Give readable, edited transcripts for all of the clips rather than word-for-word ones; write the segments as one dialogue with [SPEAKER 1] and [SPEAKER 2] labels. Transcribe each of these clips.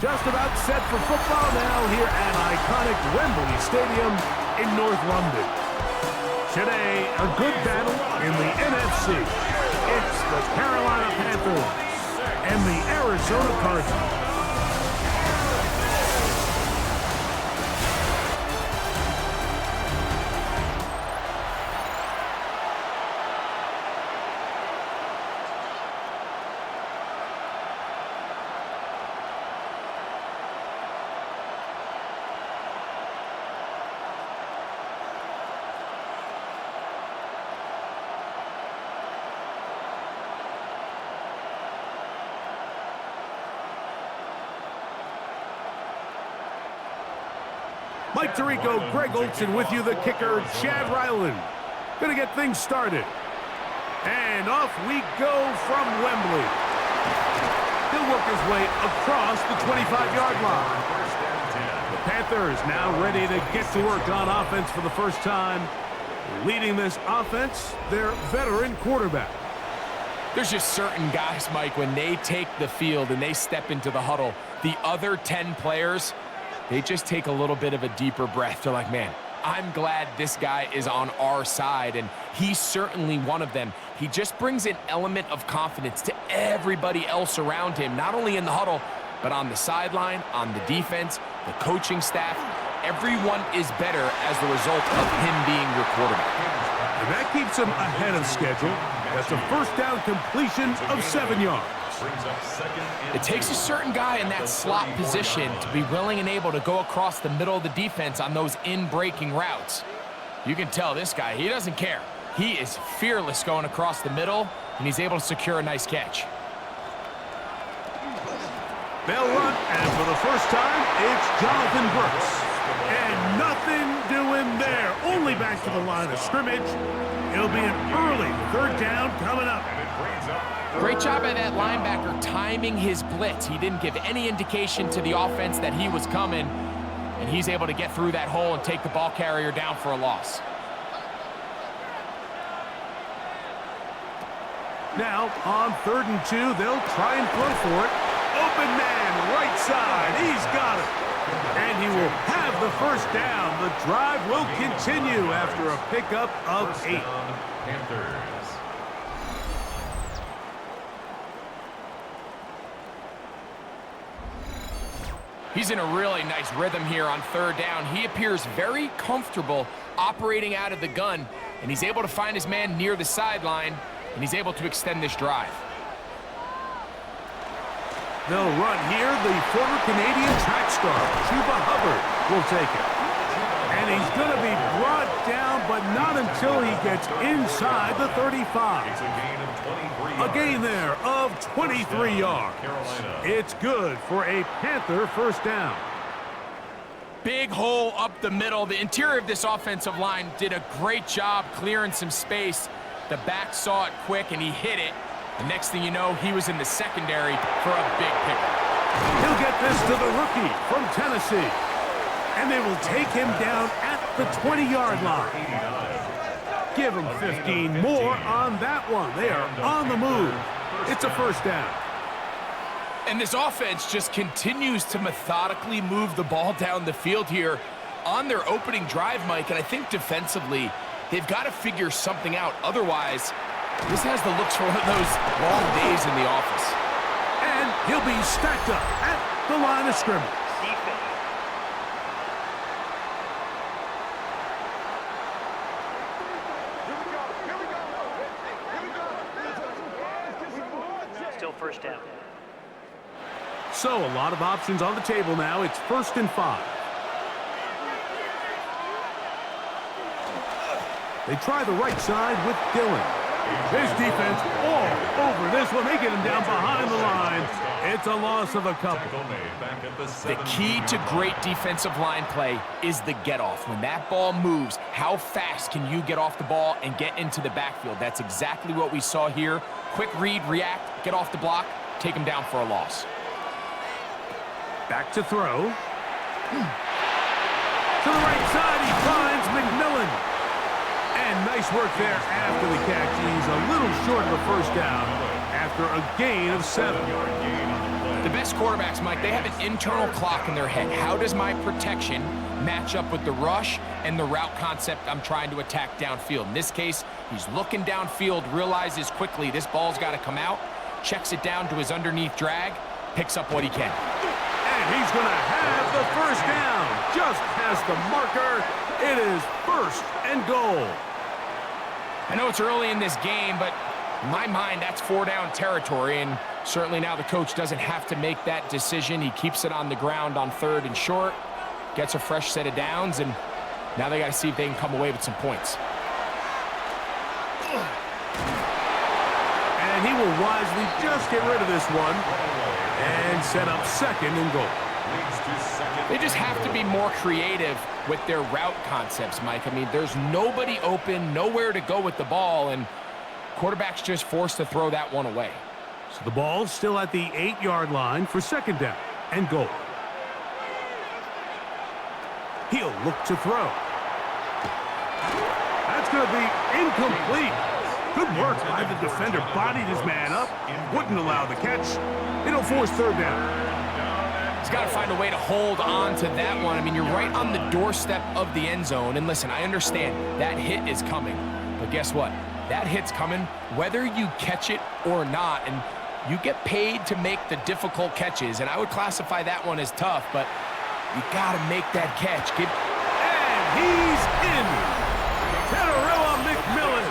[SPEAKER 1] Just about set for football now here at iconic Wembley Stadium in North London. Today, a good battle in the NFC. It's the Carolina Panthers and the Arizona Cardinals. Mike Tirico, Greg Olson with you, the kicker, Chad Ryland. Gonna get things started. And off we go from Wembley. He'll work his way across the 25-yard line. The Panthers now ready to get to work on offense for the first time. Leading this offense, their veteran quarterback.
[SPEAKER 2] There's just certain guys, Mike, when they take the field and they step into the huddle, the other 10 players, they just take a little bit of a deeper breath. They're like, man, I'm glad this guy is on our side, and he's certainly one of them. He just brings an element of confidence to everybody else around him, not only in the huddle, but on the sideline, on the defense, the coaching staff. Everyone is better as the result of him being your quarterback.
[SPEAKER 1] And that keeps him ahead of schedule. That's a first down completion of 7 yards.
[SPEAKER 2] It takes a certain guy in that slot position to be willing and able to go across the middle of the defense on those in-breaking routes. You can tell this guy, he doesn't care. He is fearless going across the middle, and he's able to secure a nice catch.
[SPEAKER 1] They'll run, and for the first time, it's Jonathan Brooks. And nothing doing there. Only back to the line of scrimmage. It'll be an early third down coming up.
[SPEAKER 2] Great job by that linebacker timing his blitz. He didn't give any indication to the offense that he was coming, and he's able to get through that hole and take the ball carrier down for a loss.
[SPEAKER 1] Now, on 3rd and 2, they'll try and throw for it. Open man, right side. He's got it. And he will have the first down. The drive will continue after a pickup of 8.
[SPEAKER 3] Panthers.
[SPEAKER 2] He's in a really nice rhythm here on 3rd down. He appears very comfortable operating out of the gun, and he's able to find his man near the sideline, and he's able to extend this drive.
[SPEAKER 1] They'll run here. The former Canadian track star, Chuba Hubbard, will take it. And he's going to be brought down, but not until he gets inside the 35. A gain there of 23 yards. It's good for a Panther first down.
[SPEAKER 2] Big hole up the middle. The interior of this offensive line did a great job clearing some space. The back saw it quick, and he hit it. The next thing you know, he was in the secondary for a big pickup.
[SPEAKER 1] He'll get this to the rookie from Tennessee. And they will take him down at the 20-yard line. Give him 15 more on that one. They are on the move. It's a first down.
[SPEAKER 2] And this offense just continues to methodically move the ball down the field here on their opening drive, Mike. And I think defensively, they've got to figure something out. Otherwise, this has the looks for one of those long days in the office.
[SPEAKER 1] And he'll be stacked up at the line of scrimmage.
[SPEAKER 4] Still first down.
[SPEAKER 1] So a lot of options on the table now. It's 1st and 5. They try the right side with Dillon. His defense all over this one. They get him down behind the line. It's a loss of a couple.
[SPEAKER 2] The key to great defensive line play is the get-off. When that ball moves, how fast can you get off the ball and get into the backfield? That's exactly what we saw here. Quick read, react, get off the block, take him down for a loss.
[SPEAKER 1] Back to throw. To the right side, he finds McMillan. And nice work there after the catch. He's a little short of a first down after after a gain of 7.
[SPEAKER 2] The best quarterbacks, Mike, they have an internal clock in their head. How does my protection match up with the rush and the route concept I'm trying to attack downfield? In this case, he's looking downfield, realizes quickly this ball's got to come out, checks it down to his underneath drag, picks up what he can.
[SPEAKER 1] And he's going to have the first down. Just past the marker, it is 1st and goal.
[SPEAKER 2] I know it's early in this game, but in my mind, that's 4-down territory, and certainly now the coach doesn't have to make that decision. He keeps it on the ground on 3rd and short, gets a fresh set of downs, and now they got to see if they can come away with some points.
[SPEAKER 1] And he will wisely just get rid of this one and set up 2nd and goal.
[SPEAKER 2] They just have to be more creative with their route concepts, Mike. I mean, there's nobody open, nowhere to go with the ball, and quarterback's just forced to throw that one away.
[SPEAKER 1] So the ball's still at the 8-yard line for 2nd down and goal. He'll look to throw. That's going to be incomplete. Good work by the defender. Bodied his man up. Wouldn't allow the catch. It'll force 3rd down.
[SPEAKER 2] He's got to find a way to hold on to that one. I mean, you're right on the doorstep of the end zone. And listen, I understand that hit is coming. But guess what? That hit's coming whether you catch it or not. And you get paid to make the difficult catches. And I would classify that one as tough, but you got to make that catch.
[SPEAKER 1] And he's in. Teterilla McMillan.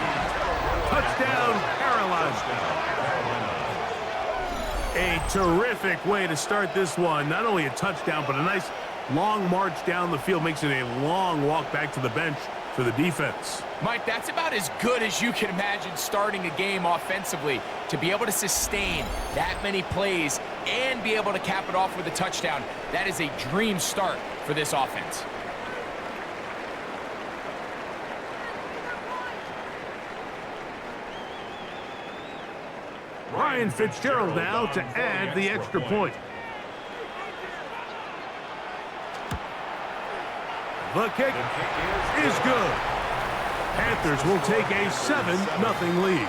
[SPEAKER 1] Touchdown, Carolina. A terrific way to start this one. Not only a touchdown, but a nice long march down the field. Makes it a long walk back to the bench for the defense.
[SPEAKER 2] Mike, that's about as good as you can imagine starting a game offensively. To be able to sustain that many plays and be able to cap it off with a touchdown, that is a dream start for this offense.
[SPEAKER 1] Ryan Fitzgerald now to add the extra point. The kick is good. Panthers will take a 7-0 lead.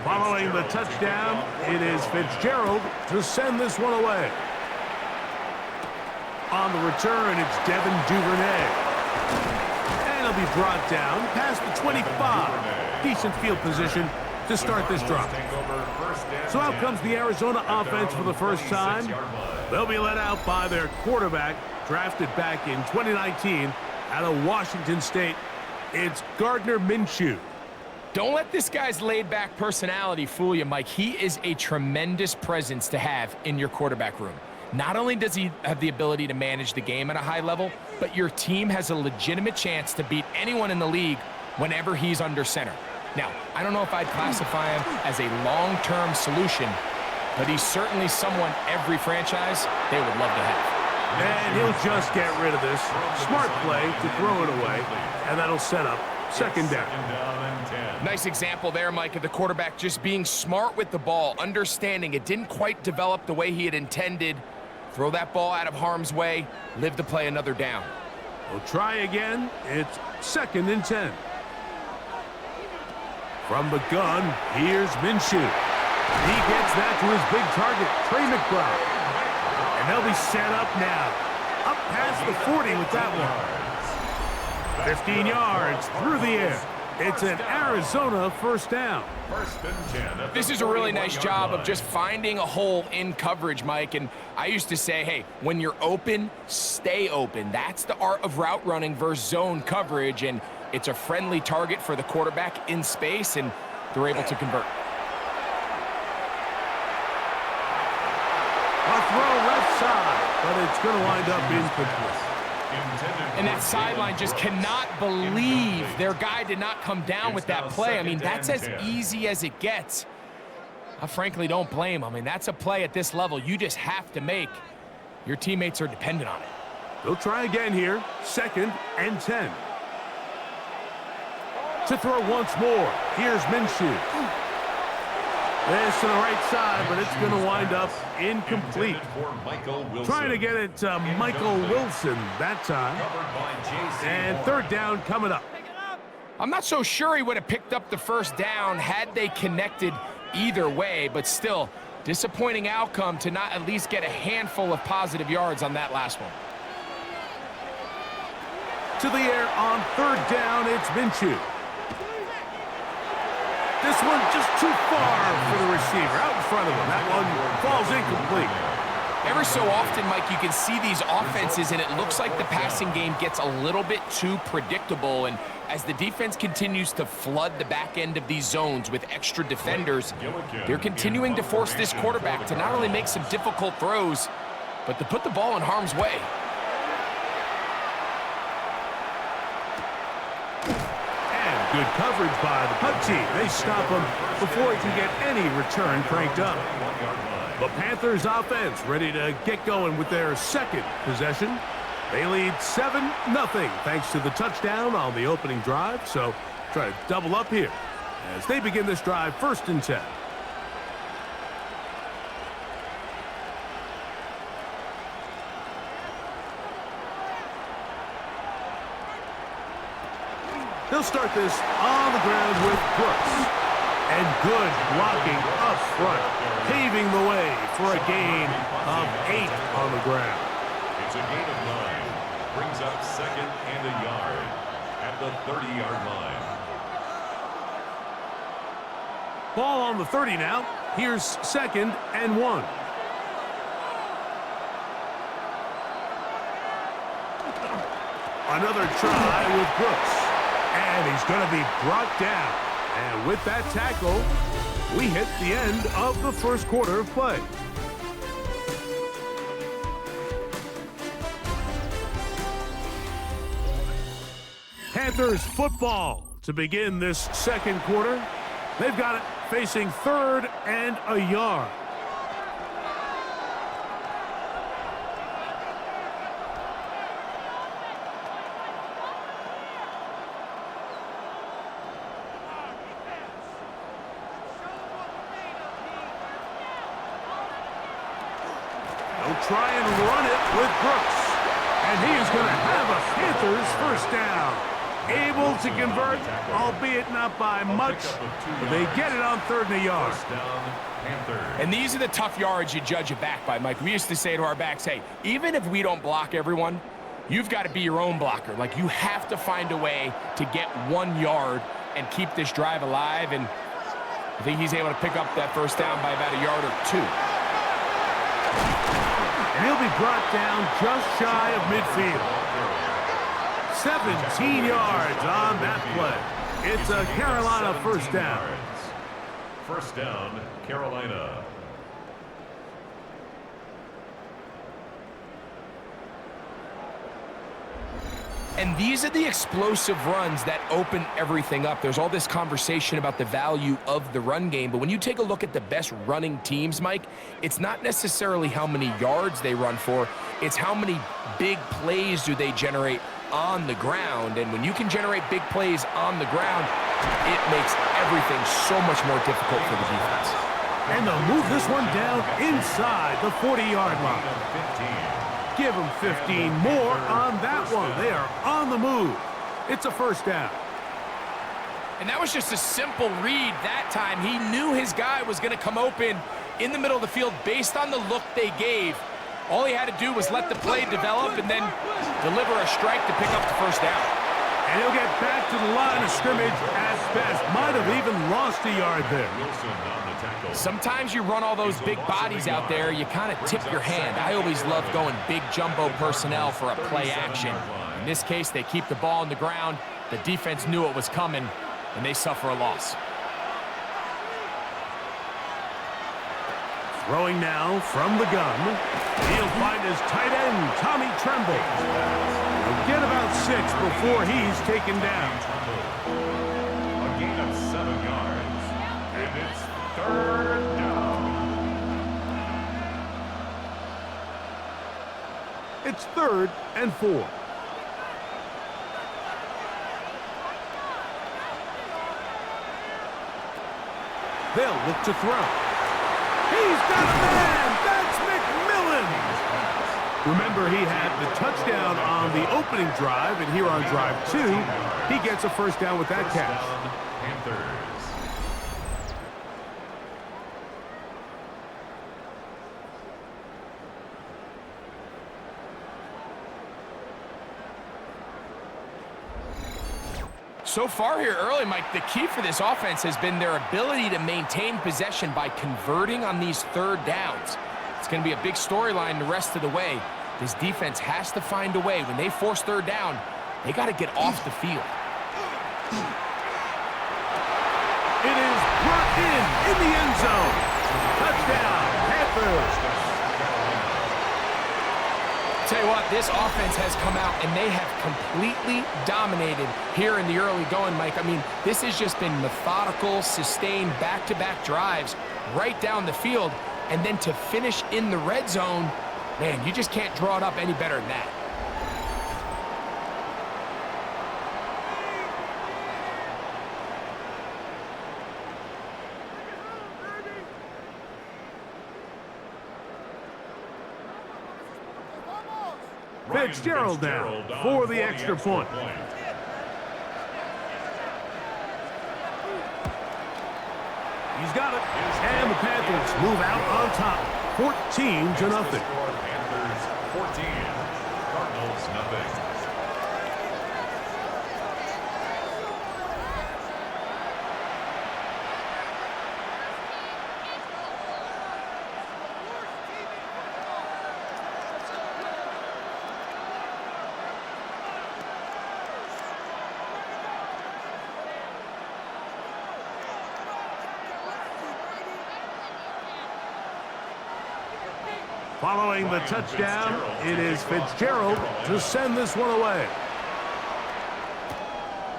[SPEAKER 1] Following the touchdown, it is Fitzgerald to send this one away. On the return, it's Devin Duvernay. And he'll be brought down past the 25. Decent field position to start this drive. So out comes the Arizona offense for the first time. They'll be led out by their quarterback, drafted back in 2019 out of Washington State. It's Gardner Minshew.
[SPEAKER 2] Don't let this guy's laid-back personality fool you, Mike. He is a tremendous presence to have in your quarterback room. Not only does he have the ability to manage the game at a high level, but your team has a legitimate chance to beat anyone in the league whenever he's under center. Now, I don't know if I'd classify him as a long-term solution, but he's certainly someone every franchise they would love to have.
[SPEAKER 1] And he'll just get rid of this. Smart play to throw it away, and that'll set up 2nd down.
[SPEAKER 2] Nice example there, Mike, of the quarterback just being smart with the ball, understanding it didn't quite develop the way he had intended. Throw that ball out of harm's way, live to play another down.
[SPEAKER 1] We'll try again. It's 2nd and 10. From the gun, here's Minshew. He gets that to his big target, Trey McBride. And they'll be set up now. Up past the 40 with that one. 15 yards through the air. It's an Arizona first down.
[SPEAKER 2] This is a really nice job of just finding a hole in coverage, Mike. And I used to say, hey, when you're open, stay open. That's the art of route running versus zone coverage. And it's a friendly target for the quarterback in space, and they're able to convert.
[SPEAKER 1] A throw left side, but it's going to wind up incomplete.
[SPEAKER 2] And that sideline just cannot believe their guy did not come down with that play. I mean, that's as easy as it gets. I frankly don't blame him. I mean, that's a play at this level you just have to make. Your teammates are dependent on it.
[SPEAKER 1] They'll try again here. 2nd and 10. To throw once more. Here's Minshew. This to the right side, but it's going to wind up incomplete. Trying to get it to Michael Wilson that time. And 3rd down coming up.
[SPEAKER 2] I'm not so sure he would have picked up the first down had they connected either way, but still, disappointing outcome to not at least get a handful of positive yards on that last one.
[SPEAKER 1] To the air on 3rd down, it's Minshew. This one just too far for the receiver, out in front of him. That one falls incomplete.
[SPEAKER 2] Every so often, Mike, you can see these offenses, and it looks like the passing game gets a little bit too predictable. And as the defense continues to flood the back end of these zones with extra defenders, they're continuing to force this quarterback to not only make some difficult throws, but to put the ball in harm's way.
[SPEAKER 1] And good coverage by the punt team. They stop him before he can get any return cranked up. The Panthers offense ready to get going with their 2nd possession. They lead 7-0 thanks to the touchdown on the opening drive. So try to double up here as they begin this drive 1st and 10. They'll start this on the ground with Brooks. And good blocking up front, paving the way for a gain of 8 on the ground.
[SPEAKER 3] It's a gain of 9. Brings up 2nd and a yard at the 30-yard line.
[SPEAKER 1] Ball on the 30 now. Here's 2nd and 1. Another try with Brooks. And he's going to be brought down. And with that tackle, we hit the end of the 1st quarter of play. Panthers football to begin this 2nd quarter. They've got it facing 3rd and a yard. Try and run it with Brooks. And he is going to have a Panthers 1st down. Able to convert, albeit not by much, but they get it on 3rd and a yard.
[SPEAKER 2] And these are the tough yards you judge a back by, Mike. We used to say to our backs, hey, even if we don't block everyone, you've got to be your own blocker. Like, you have to find a way to get 1 yard and keep this drive alive. And I think he's able to pick up that 1st down by about a yard or 2.
[SPEAKER 1] And he'll be brought down just shy of midfield. 17 yards on that play. It's a Carolina 1st down.
[SPEAKER 3] 1st down, Carolina.
[SPEAKER 2] And these are the explosive runs that open everything up. There's all this conversation about the value of the run game, but when you take a look at the best running teams, Mike, it's not necessarily how many yards they run for, it's how many big plays do they generate on the ground. And when you can generate big plays on the ground, it makes everything so much more difficult for the defense.
[SPEAKER 1] And they'll move this one down inside the 40-yard line. Give them 15 more on that one. They are on the move. It's a 1st down.
[SPEAKER 2] And that was just a simple read that time. He knew his guy was going to come open in the middle of the field based on the look they gave. All he had to do was let the play develop and then deliver a strike to pick up the 1st down.
[SPEAKER 1] And he'll get back to the line of scrimmage as best. Might have even lost a yard there.
[SPEAKER 2] Sometimes you run all those big bodies out there, you kind of tip your hand. I always love going big jumbo personnel for a play action. In this case, they keep the ball on the ground. The defense knew it was coming, and they suffer a loss.
[SPEAKER 1] Throwing now from the gun. He'll find his tight end, Tommy Tremble. He'll get about 6 before he's taken down.
[SPEAKER 3] A gain of 7 yards. And it's 3rd down.
[SPEAKER 1] It's 3rd and 4. They'll look to throw. He's got a man! That's McMillan! Remember, he had the touchdown on the opening drive, and here on drive 2, he gets a first down with that catch.
[SPEAKER 3] Panthers.
[SPEAKER 2] So far here early, Mike, the key for this offense has been their ability to maintain possession by converting on these 3rd downs. It's going to be a big storyline the rest of the way. This defense has to find a way. When they force 3rd down, they got to get off the field.
[SPEAKER 1] It is brought in the end zone. Touchdown, Panthers.
[SPEAKER 2] Tell you what, this offense has come out and they have completely dominated here in the early going, Mike. I mean, this has just been methodical, sustained, back-to-back drives right down the field. And then to finish in the red zone, man, you just can't draw it up any better than that.
[SPEAKER 1] Fitzgerald down for the extra point. He's got it. And the Panthers move out on top, 14-0.
[SPEAKER 3] Panthers 14, Cardinals nothing.
[SPEAKER 1] Following the touchdown, it is Fitzgerald to send this one away.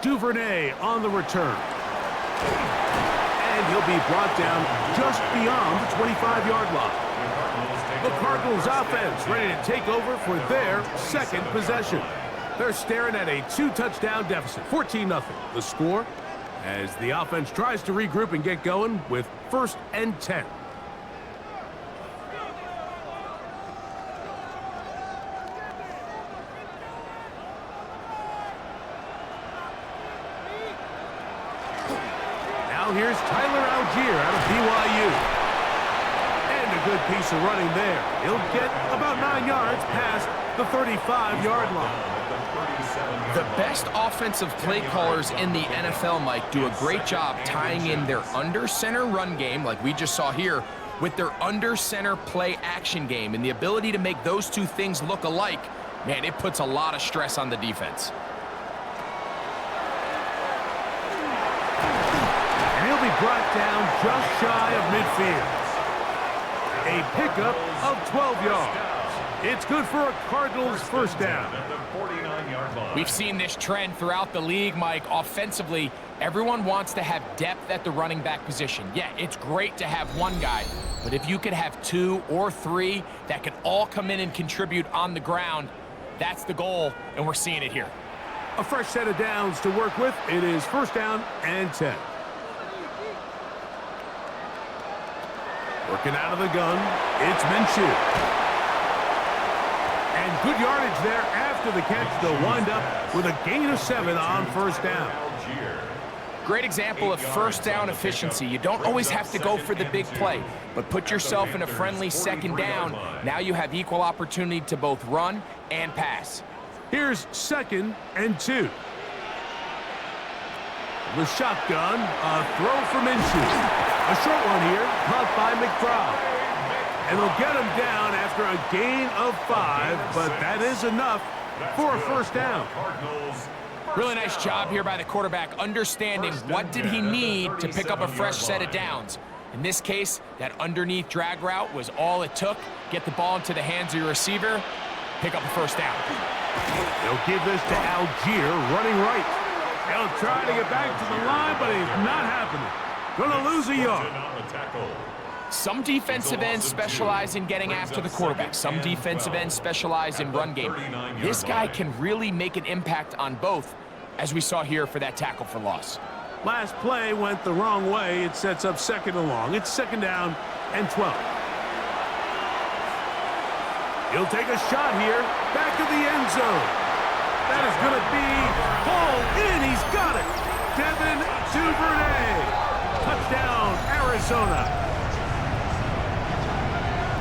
[SPEAKER 1] Duvernay on the return. And he'll be brought down just beyond the 25-yard line. The Cardinals offense ready to take over for their 2nd possession. They're staring at a 2-touchdown deficit, 14-0. The score as the offense tries to regroup and get going with 1st and 10. Here's Tyler Algier out of BYU. And a good piece of running there. He'll get about 9 yards past the 35-yard line.
[SPEAKER 2] The best offensive play callers in the NFL, Mike, do a great job tying in their under-center run game, like we just saw here, with their under-center play action game. And the ability to make those two things look alike, man, it puts a lot of stress on the defense.
[SPEAKER 1] Brought down just shy of midfield. A pickup of 12 yards. It's good for a Cardinals first down.
[SPEAKER 2] We've seen this trend throughout the league, Mike. Offensively, everyone wants to have depth at the running back position. Yeah, it's great to have one guy, but if you could have 2 or 3 that could all come in and contribute on the ground, that's the goal, and we're seeing it here.
[SPEAKER 1] A fresh set of downs to work with. It is 1st down and 10. Working out of the gun, it's Minshew. And good yardage there after the catch. They'll wind up with a gain of 7 on 1st down.
[SPEAKER 2] Great example of 1st down efficiency. You don't always have to go for the big play, but put yourself in a friendly 2nd down. Now you have equal opportunity to both run and pass.
[SPEAKER 1] Here's 2nd and 2. The shotgun, a throw for Minshew. A short one here, caught by McBride. And they'll get him down after a gain of 5, but that is enough for a 1st down.
[SPEAKER 2] Really nice job here by the quarterback, understanding what did he need to pick up a fresh set of downs. In this case, that underneath drag route was all it took. Get the ball into the hands of your receiver, pick up a 1st down.
[SPEAKER 1] They'll give this to Algier running right. He'll try to get back to the line, but it's not happening. Gonna lose a yard.
[SPEAKER 2] Some defensive ends specialize in getting after the quarterback. Some defensive ends specialize in run game. This guy can really make an impact on both, as we saw here for that tackle for loss.
[SPEAKER 1] Last play went the wrong way. It sets up 2nd and long. It's 2nd down and 12. He'll take a shot here. Back to the end zone. That is going to be pulled in. He's got it. Devin Duvernay. Touchdown, Arizona.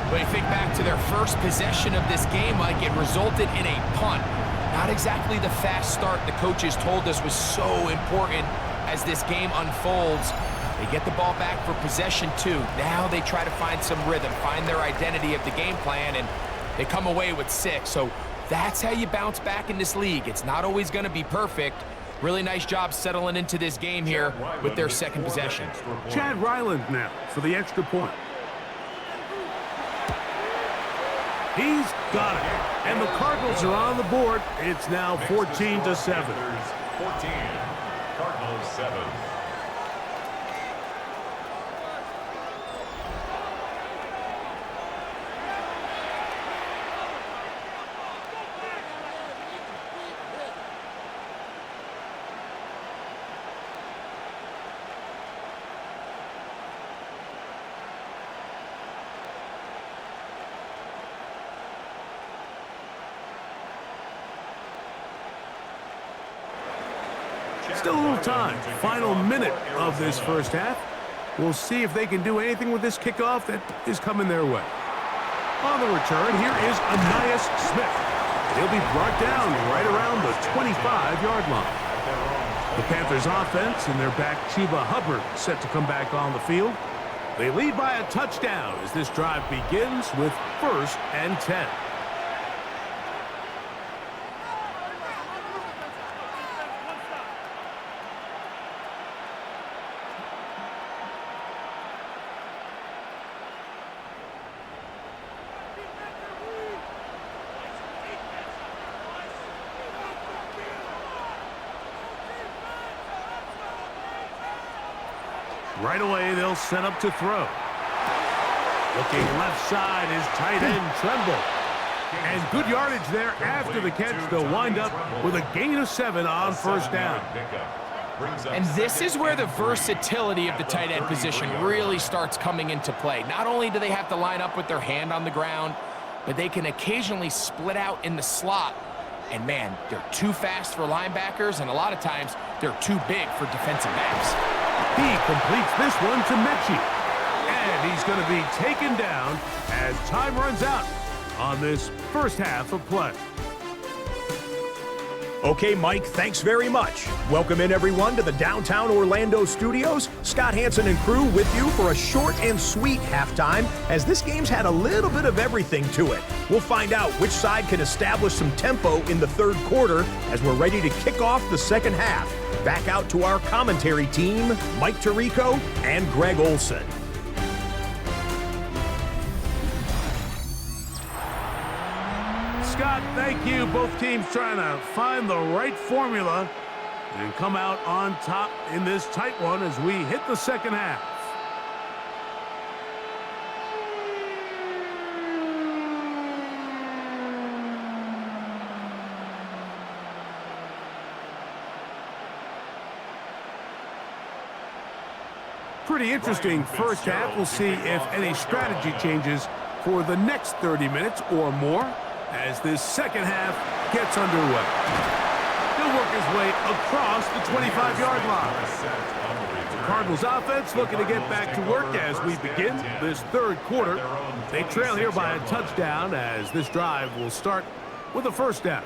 [SPEAKER 2] But you think back to their first possession of this game, like it resulted in a punt. Not exactly the fast start the coaches told us was so important as this game unfolds. They get the ball back for possession 2. Now they try to find some rhythm, find their identity of the game plan, and they come away with 6. So that's how you bounce back in this league. It's not always going to be perfect. Really nice job settling into this game here with their 2nd possession.
[SPEAKER 1] Chad Ryland now for the extra point. He's got it. And the Cardinals are on the board. It's now 14-7.
[SPEAKER 3] 14, Cardinals 7.
[SPEAKER 1] Still a little time. Final minute of this first half. We'll see if they can do anything with this kickoff that is coming their way. On the return, here is Anais Smith. He'll be brought down right around the 25-yard line. The Panthers offense and their back Chuba Hubbard set to come back on the field. They lead by a touchdown as this drive begins with 1st and 10. Right away, they'll set up to throw. Looking left side is tight end Tremble. And good yardage there after the catch. They'll wind up with a gain of 7 on 1st down.
[SPEAKER 2] And this is where the versatility of the tight end position really starts coming into play. Not only do they have to line up with their hand on the ground, but they can occasionally split out in the slot. And man, they're too fast for linebackers, and a lot of times they're too big for defensive backs.
[SPEAKER 1] He completes this one to Mechie. And he's going to be taken down as time runs out on this first half of play.
[SPEAKER 5] Okay, Mike, thanks very much. Welcome in, everyone, to the downtown Orlando studios. Scott Hansen and crew with you for a short and sweet halftime, as this game's had a little bit of everything to it. We'll find out which side can establish some tempo in the 3rd quarter as we're ready to kick off the 2nd half. Back out to our commentary team, Mike Tirico and Greg Olson.
[SPEAKER 1] Scott, thank you. Both teams trying to find the right formula and come out on top in this tight one as we hit the 2nd half. Pretty interesting first half. We'll see if any strategy changes for the next 30 minutes or more as this 2nd half gets underway. He'll work his way across the 25-yard line. The Cardinals offense looking to get back to work as we begin this 3rd quarter. They trail here by a touchdown as this drive will start with a 1st down.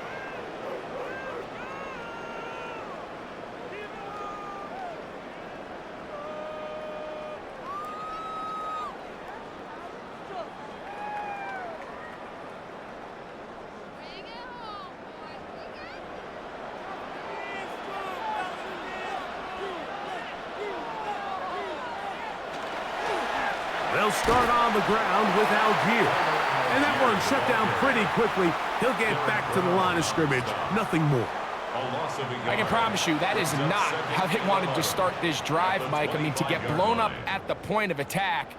[SPEAKER 1] They'll start on the ground with Algier. And that one shut down pretty quickly. He'll get back to the line of scrimmage. Nothing more.
[SPEAKER 2] I can promise you that is not how they wanted to start this drive, Mike. I mean, to get blown up at the point of attack,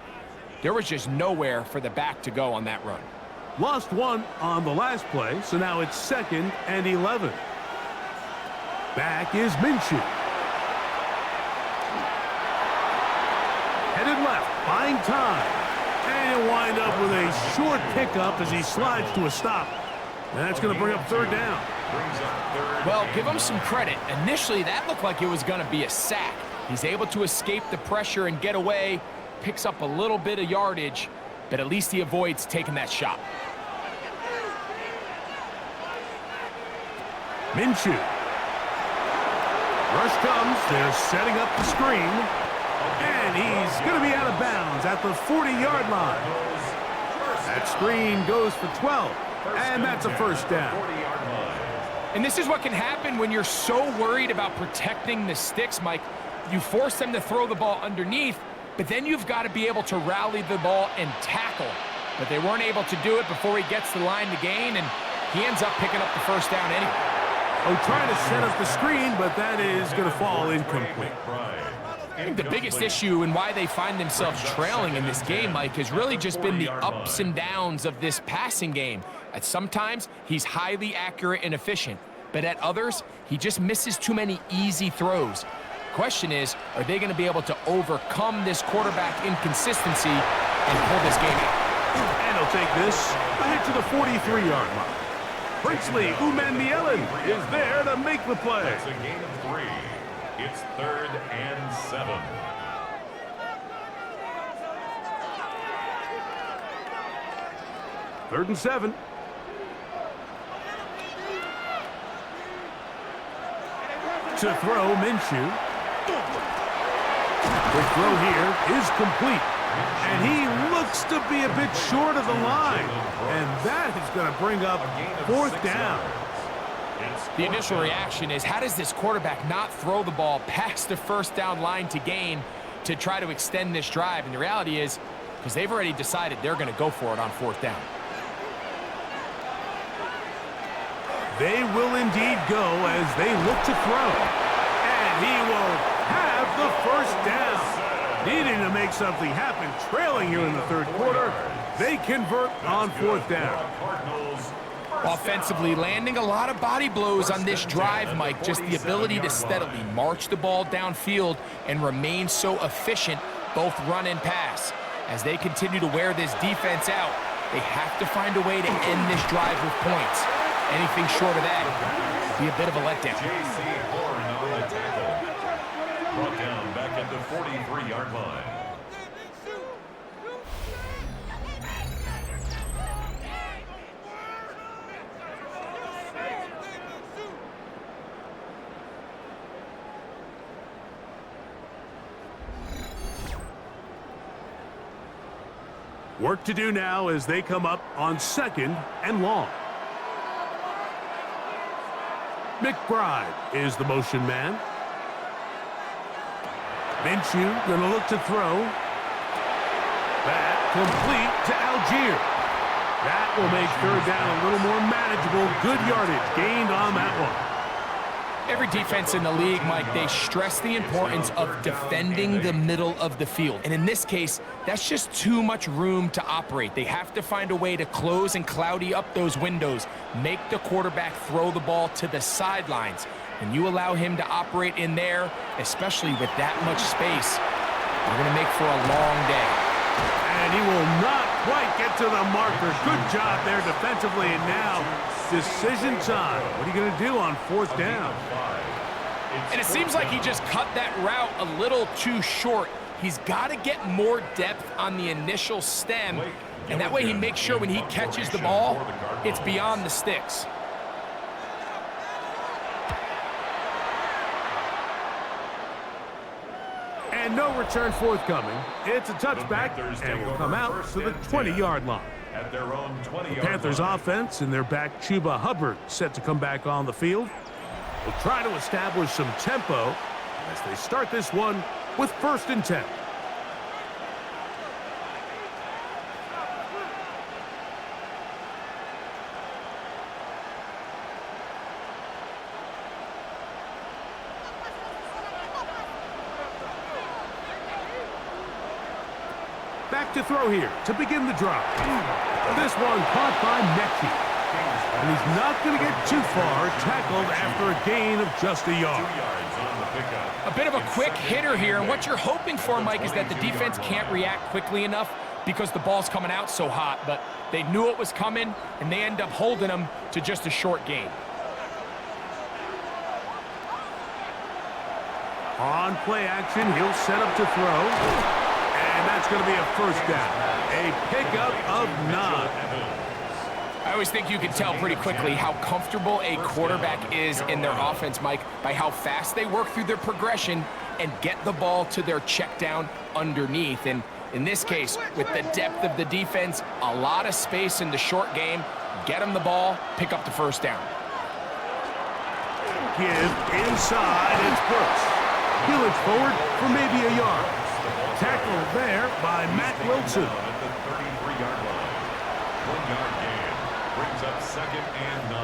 [SPEAKER 2] There was just nowhere for the back to go on that run.
[SPEAKER 1] Lost one on the last play, so now it's 2nd and 11. Back is Minshew. Headed left, buying time. And he'll wind up with a short pickup as he slides to a stop. That's going to bring up 3rd down.
[SPEAKER 2] Well, give him some credit. Initially, that looked like it was going to be a sack. He's able to escape the pressure and get away, picks up a little bit of yardage, but at least he avoids taking that shot.
[SPEAKER 1] Minshew. Rush comes. They're setting up the screen. And he's going to be out of bounds at the 40-yard line. That screen goes for 12. And that's a 1st down.
[SPEAKER 2] And this is what can happen when you're so worried about protecting the sticks, Mike. You force them to throw the ball underneath, but then you've got to be able to rally the ball and tackle. But they weren't able to do it before he gets to the line to gain, and he ends up picking up the 1st down anyway.
[SPEAKER 1] Oh, trying to set up the screen, but that is going to fall incomplete.
[SPEAKER 2] I think the biggest issue and why they find themselves trailing in this game, Mike, has really just been the ups and downs of this passing game. At sometimes, he's highly accurate and efficient, but at others, he just misses too many easy throws. Question is, are they going to be able to overcome this quarterback inconsistency and pull this game out?
[SPEAKER 1] And he'll take this ahead to the 43-yard line. Princely Umanmielen is there to make the play.
[SPEAKER 3] It's a gain of 3. It's 3rd and 7.
[SPEAKER 1] Third and 7. To throw, Minshew. The throw here is complete. And he looks to be a bit short of the line. And that is going to bring up 4th down.
[SPEAKER 2] The initial reaction is, how does this quarterback not throw the ball past the 1st down line to gain to try to extend this drive? And the reality is, because they've already decided they're going to go for it on 4th down.
[SPEAKER 1] They will indeed go as they look to throw. And he will have the 1st down. Needing to make something happen, trailing here in the 3rd quarter. They convert on 4th down.
[SPEAKER 2] Offensively, landing a lot of body blows on this drive, Mike. Just the ability to steadily march the ball downfield and remain so efficient, both run and pass. As they continue to wear this defense out, they have to find a way to end this drive with points. Anything short of that would be a bit of a letdown.
[SPEAKER 3] Brought down back at the 43-yard line.
[SPEAKER 1] Work to do now as they come up on 2nd and long. McBride is the motion man. Minshew going to look to throw. That complete to Algier. That will make 3rd down a little more manageable. Good yardage gained on that one.
[SPEAKER 2] Every defense in the league, Mike, they stress the importance of defending the middle of the field. And in this case, that's just too much room to operate. They have to find a way to close and cloudy up those windows, make the quarterback throw the ball to the sidelines. When you allow him to operate in there, especially with that much space, you're going to make for a long day.
[SPEAKER 1] And he will not quite get to the marker. Good job there defensively. And now, decision time. What are you going to do on 4th down?
[SPEAKER 2] And it seems like he just cut that route a little too short. He's got to get more depth on the initial stem. And that way he makes sure when he catches the ball, it's beyond the sticks.
[SPEAKER 1] And no return forthcoming. It's a touchback and will come out to the 20-yard line.
[SPEAKER 3] At their own 20-yard
[SPEAKER 1] Panthers
[SPEAKER 3] line.
[SPEAKER 1] offense and their back Chuba Hubbard set to come back on the field. Will try to establish some tempo as they start this one with 1st and 10. Back to throw here to begin the drive. This one caught by Mechie. And he's not going to get too far, tackled after a gain of just a yard.
[SPEAKER 3] 2 yards on the pickup.
[SPEAKER 2] A bit of a quick hitter here, and what you're hoping for, Mike, is that the defense can't react quickly enough because the ball's coming out so hot, but they knew it was coming, and they end up holding them to just a short gain.
[SPEAKER 1] On play action, he'll set up to throw, and that's going to be a first down. A pickup of 9.
[SPEAKER 2] I always think you can tell pretty quickly how comfortable a quarterback is in their offense, Mike, by how fast they work through their progression and get the ball to their check down underneath. And in this case, with the depth of the defense, a lot of space in the short game, get them the ball, pick up the first down.
[SPEAKER 1] Give inside, it's Brooks. He'll inch forward for maybe a yard. Tackled there by Matt Wilson.
[SPEAKER 3] At the 33-yard line. 1 yard gain. Brings up 2nd and 9.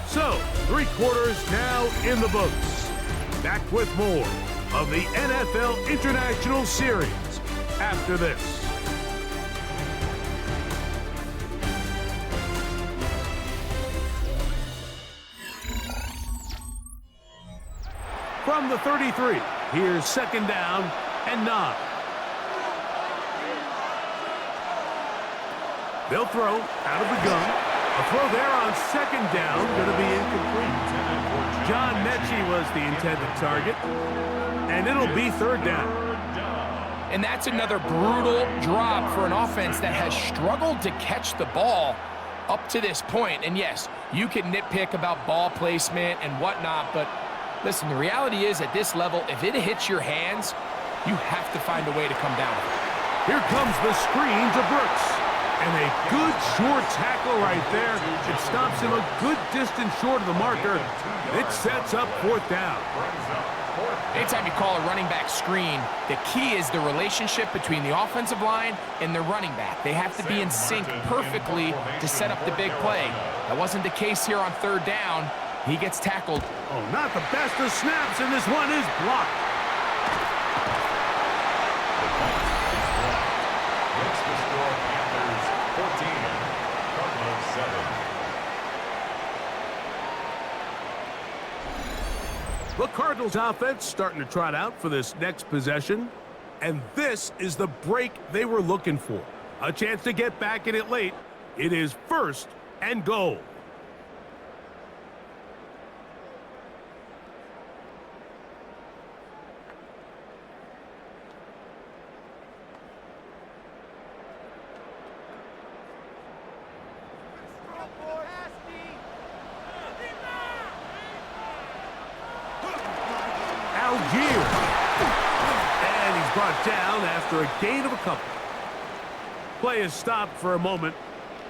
[SPEAKER 1] So, 3 quarters now in the books. Back with more of the NFL International Series after this. From the 33, here's 2nd down and 9. They'll throw out of the gun. A throw there on 2nd down, going to be incomplete. John Mechie was the intended target, and it'll be 3rd down.
[SPEAKER 2] And that's another brutal drop for an offense that has struggled to catch the ball up to this point. And yes, you can nitpick about ball placement and whatnot, but listen, the reality is at this level, if it hits your hands, you have to find a way to come down.
[SPEAKER 1] Here comes the screen to Brooks. And a good short tackle right there. It stops him a good distance short of the marker. It sets up 4th down.
[SPEAKER 2] Anytime you call a running back screen, the key is the relationship between the offensive line and the running back. They have to be in sync perfectly to set up the big play. That wasn't the case here on 3rd down. He gets tackled.
[SPEAKER 1] Oh, not the best of snaps, and this one is blocked.
[SPEAKER 3] Makes the score Panthers 14, Cardinals 7.
[SPEAKER 1] The Cardinals offense starting to trot out for this next possession. And this is the break they were looking for. A chance to get back in it late. It is 1st and goal. And he's brought down after a gain of a couple. Play is stopped for a moment.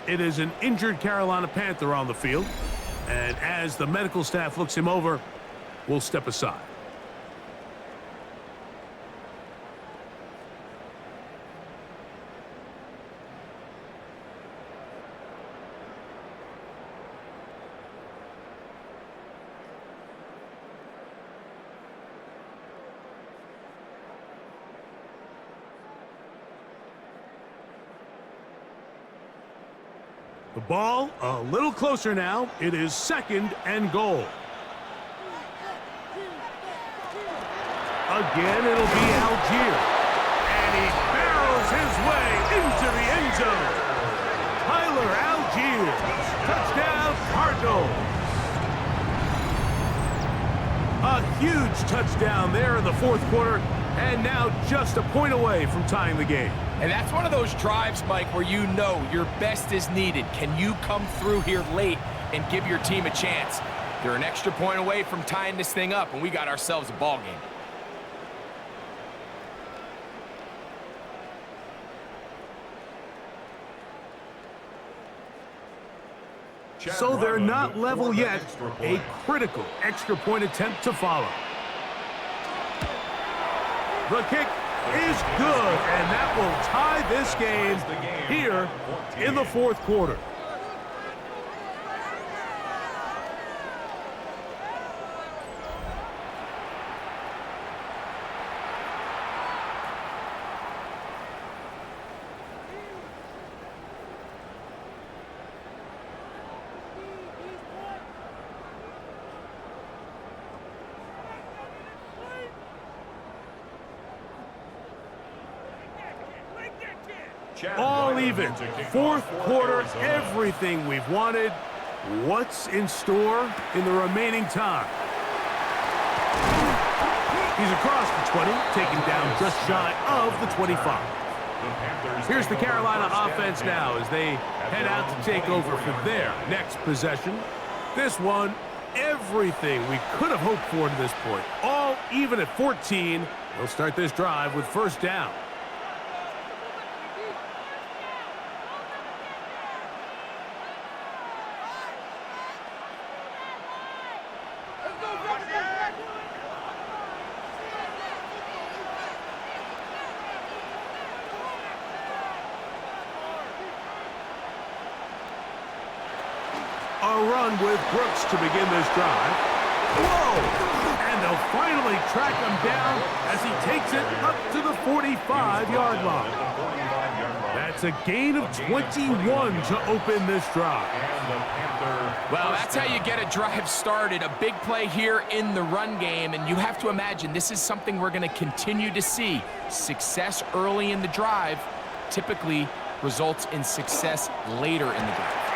[SPEAKER 1] It is an injured Carolina Panther on the field. And as the medical staff looks him over, we'll step aside. The ball a little closer now. It is 2nd and goal. Again, it'll be Algier. And he barrels his way into the end zone. Tyler Algier. Touchdown, Cardinals. A huge touchdown there in the 4th quarter. And now just a point away from tying the game.
[SPEAKER 2] And that's one of those drives, Mike, where you know your best is needed. Can you come through here late and give your team a chance? They're an extra point away from tying this thing up, and we got ourselves a ball game.
[SPEAKER 1] So they're not level yet. A critical extra point attempt to follow. The kick is good, and that will tie this game here in the 4th quarter. all even. Fourth quarter, everything we've wanted. What's in store in the remaining time? He's across the 20, taken down just shy of the 25. Here's the Carolina offense now as they head out to take over for their next possession. This one, everything we could have hoped for to this point. All even at 14. They'll start this drive with first down. A run with Brooks to begin this drive. Whoa! And they'll finally track him down as he takes it up to the 45-yard line. That's a gain of 21 to open this drive.
[SPEAKER 2] Well, that's how you get a drive started. A big play here in the run game, and you have to imagine this is something we're going to continue to see. Success early in the drive typically results in success later in the drive.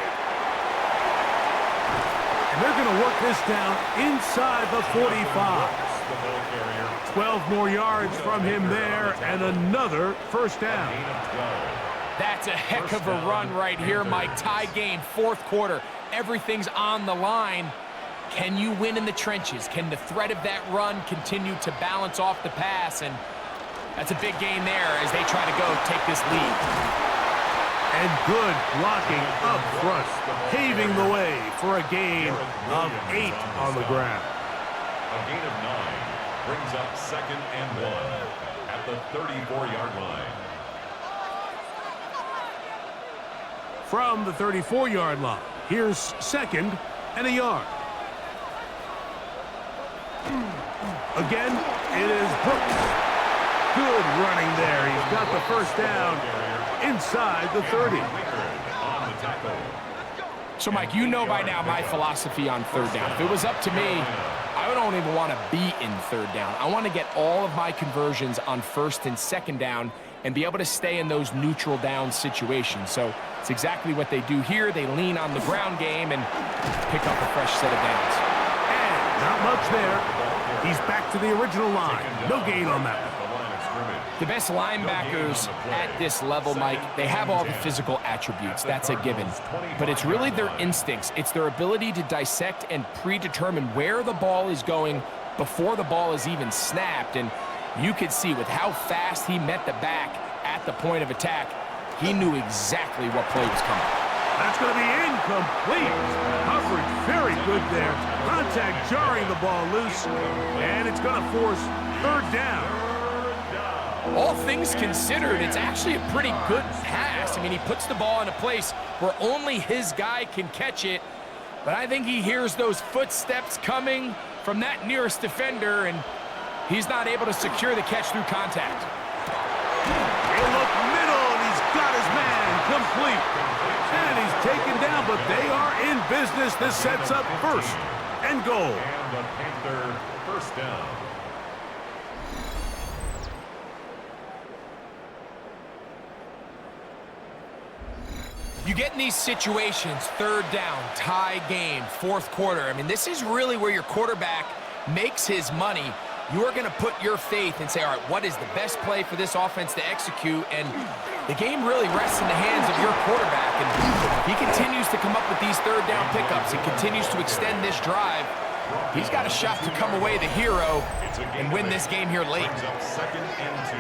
[SPEAKER 1] They're going to work this down inside the 45. 12 more yards from him there, and another first down.
[SPEAKER 2] That's a heck of a run right here, Mike. Tie game, fourth quarter. Everything's on the line. Can you win in the trenches? Can the threat of that run continue to balance off the pass? And that's a big gain there as they try to go take this lead.
[SPEAKER 1] And good blocking up front, paving the way for a gain of 8 on the ground.
[SPEAKER 3] A gain of 9 brings up 2nd and 1 at the 34-yard line.
[SPEAKER 1] From the 34-yard line, here's 2nd and a yard. Again, it is Brooks. Good running there. He's got the first down inside the 30.
[SPEAKER 2] So, Mike, you know by now my philosophy on third down. If it was up to me, I don't even want to be in third down. I want to get all of my conversions on first and second down and be able to stay in those neutral down situations. So it's exactly what they do here. They lean on the ground game and pick up a fresh set of downs.
[SPEAKER 1] And not much there. He's back to the original line. No gain on that one.
[SPEAKER 2] The best linebackers at this level, Mike, they have all the physical attributes. That's a given. But it's really their instincts. It's their ability to dissect and predetermine where the ball is going before the ball is even snapped. And you could see with how fast he met the back at the point of attack, he knew exactly what play was coming.
[SPEAKER 1] That's going to be incomplete. Coverage very good there. Contact jarring the ball loose. And it's going to force third down.
[SPEAKER 2] All things considered, it's actually a pretty good pass. I mean, he puts the ball in a place where only his guy can catch it. But I think he hears those footsteps coming from that nearest defender, and he's not able to secure the catch through contact.
[SPEAKER 1] He'll look middle, and he's got his man complete. And he's taken down, but they are in business. This sets up first and goal.
[SPEAKER 3] And the Panther first down.
[SPEAKER 2] You get in these situations, third down, tie game, fourth quarter. I mean, this is really where your quarterback makes his money. You are going to put your faith and say, all right, what is the best play for this offense to execute? And the game really rests in the hands of your quarterback. And he continues to come up with these third down pickups and continues to extend this drive. He's got a shot to come away the hero and win this game here late.
[SPEAKER 3] Second and 2.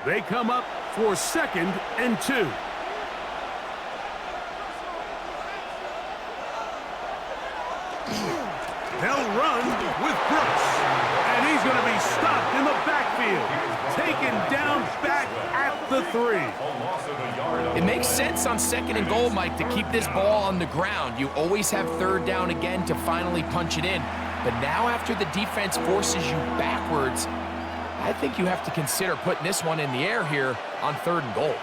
[SPEAKER 1] They come up for 2nd and 2. They'll run with Brooks. And he's going to be stopped in the backfield. Taken down back at the 3.
[SPEAKER 2] It makes sense on 2nd and goal, Mike, to keep this ball on the ground. You always have third down again to finally punch it in. But now after the defense forces you backwards, I think you have to consider putting this one in the air here on 3rd and goal.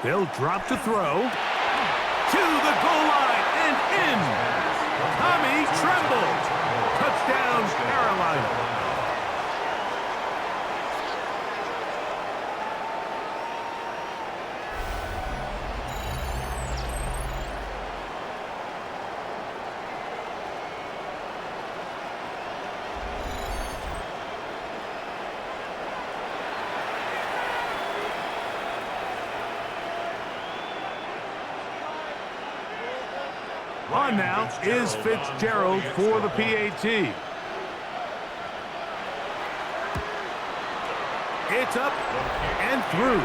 [SPEAKER 1] They'll drop to throw. To the goal line and in. Tommy Tremble. Touchdown, Carolina. on now is Fitzgerald for the PAT. It's up and through.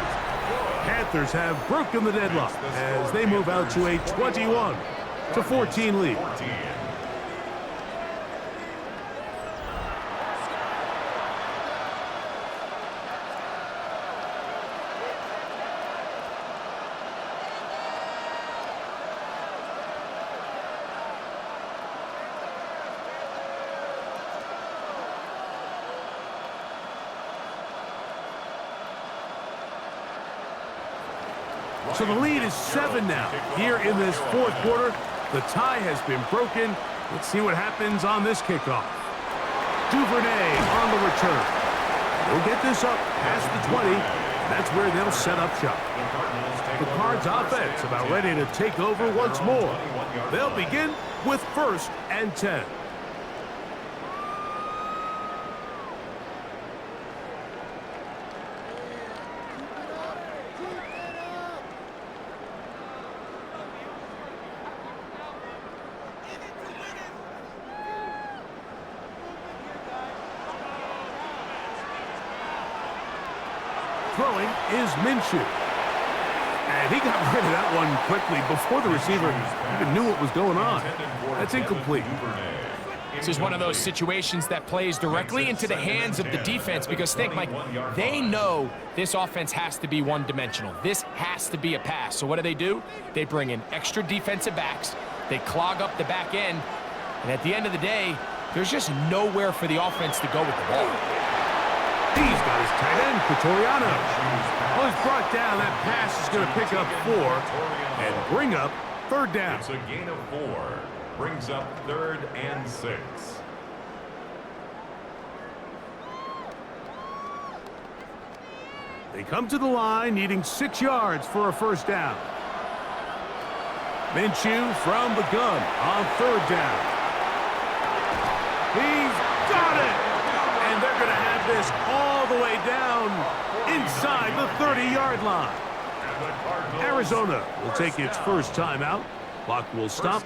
[SPEAKER 1] Panthers have broken the deadlock as they move out to a 21-14 lead. So the lead is 7 now here in this fourth quarter. The tie has been broken. Let's see what happens on this kickoff. Duvernay on the return. They'll get this up past the 20. That's where they'll set up shop. The Cards offense about ready to take over once more. They'll begin with 1st and 10. Throwing is Minshew. And he got rid of that one quickly before the receiver even knew what was going on. That's incomplete.
[SPEAKER 2] This is one of those situations that plays directly into the hands of the defense because think, Mike, they know this offense has to be one-dimensional. This has to be a pass. So what do? They bring in extra defensive backs. They clog up the back end. And at the end of the day, there's just nowhere for the offense to go with the ball.
[SPEAKER 1] He's got his tight end, Pretoriano. Well, he's brought down. That pass is going to pick up 4 and bring up 3rd down.
[SPEAKER 3] It's a gain of 4. Brings up 3rd and 6.
[SPEAKER 1] They come to the line needing 6 yards for a 1st down. Minshew from the gun on 3rd down. He's got it! And they're going to have this all the way down inside the 30-yard line. Arizona will take its first timeout. Clock will stop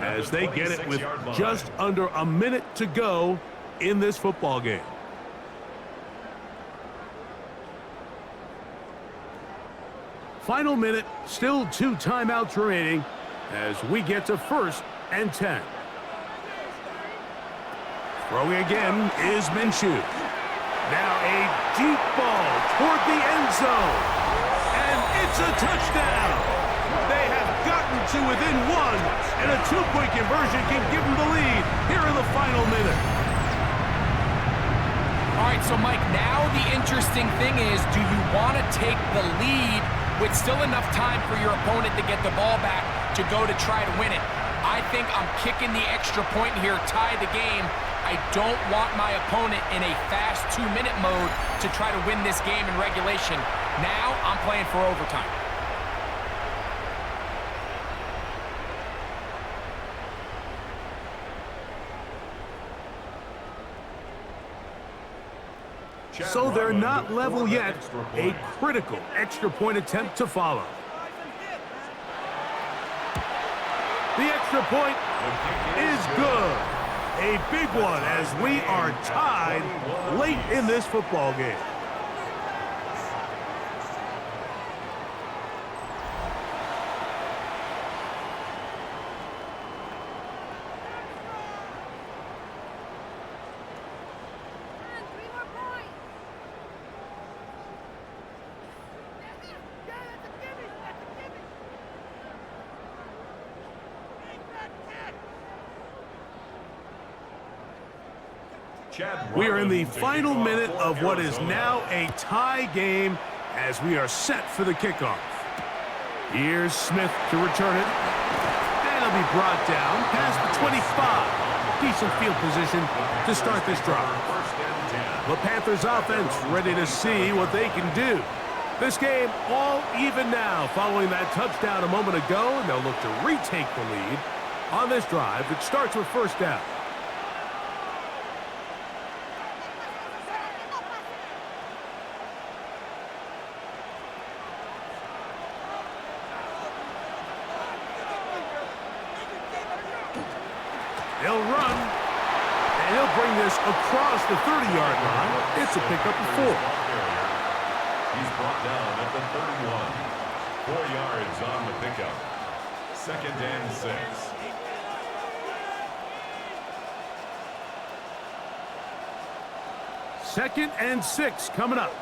[SPEAKER 1] as they get it with just under a minute to go in this football game. Final minute, still 2 timeouts remaining as we get to 1st and 10. Throwing again is Minshew. Now a deep ball toward the end zone. And it's a touchdown. They have gotten to within 1, and a 2-point conversion can give them the lead here in the final minute.
[SPEAKER 2] All right, so Mike, now the interesting thing is, do you want to take the lead with still enough time for your opponent to get the ball back to go to try to win it? I think I'm kicking the extra point here, tie the game. I don't want my opponent in a fast 2-minute mode to try to win this game in regulation. Now I'm playing for overtime.
[SPEAKER 1] So they're not level yet. A critical extra point attempt to follow. The extra point is good. A big one as we are tied late in this football game. We are in the final minute of what is now a tie game as we are set for the kickoff. Here's Smith to return it. And it'll be brought down past the 25. Decent field position to start this drive. The Panthers offense ready to see what they can do. This game all even now following that touchdown a moment ago, and they'll look to retake the lead on this drive that starts with 1st down. They'll run, and he'll bring this across the 30-yard line. It's a pickup of 4.
[SPEAKER 3] He's brought down at the 31. 4 yards on the pickup. 2nd and 6.
[SPEAKER 1] Second and 6 coming up.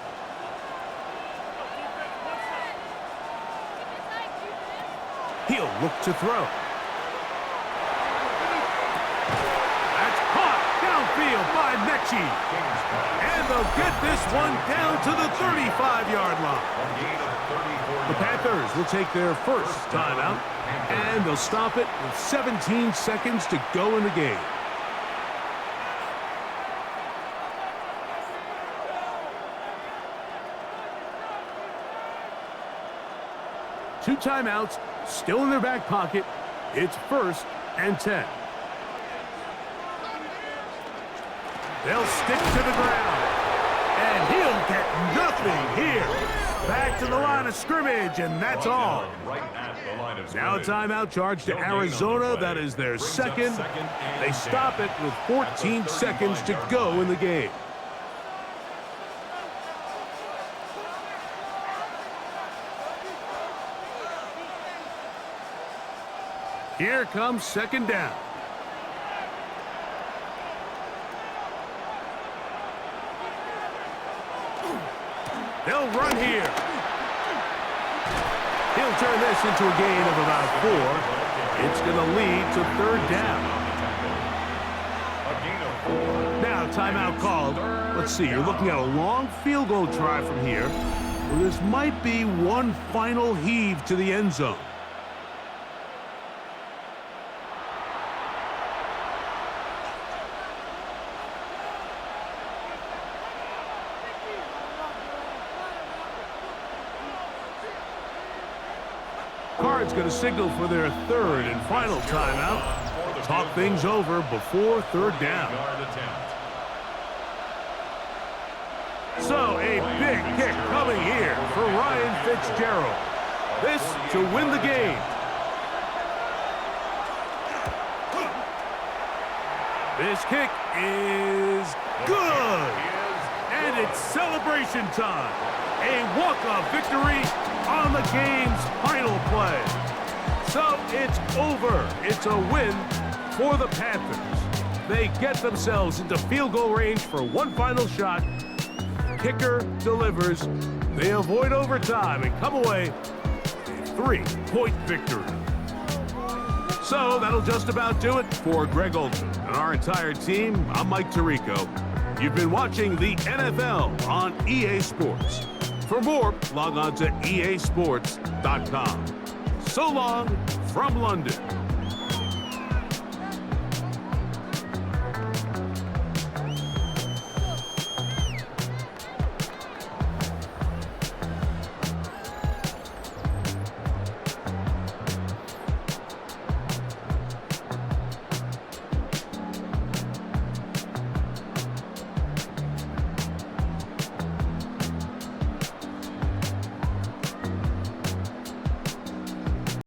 [SPEAKER 1] He'll look to throw. That's caught downfield by Mechie. And they'll get this one down to the 35-yard line. The Panthers will take their first timeout, and they'll stop it with 17 seconds to go in the game. Two timeouts still in their back pocket. It's 1st and 10. They'll stick to the ground. And he'll get nothing here. Back to the line of scrimmage, and that's all. Now a timeout charge to Arizona. That is their second. They stop it with 14 seconds to go in the game. Here comes 2nd down. They'll run here. He'll turn this into a gain of about 4. It's going to lead to 3rd down. Now, timeout called. Let's see, you're looking at a long field goal try from here. Well, this might be one final heave to the end zone. Card's going to signal for their 3rd and final timeout. Talk things over before 3rd down. So a big kick coming here for Ryan Fitzgerald. This to win the game. This kick is good. And it's celebration time. A walk-off victory on the game's final play. So it's over. It's a win for the Panthers. They get themselves into field goal range for one final shot. Kicker delivers. They avoid overtime and come away with a 3-point victory. So that'll just about do it for Greg Olson and our entire team. I'm Mike Tirico. You've been watching the NFL on EA Sports. For more, log on to easports.com. So long from London.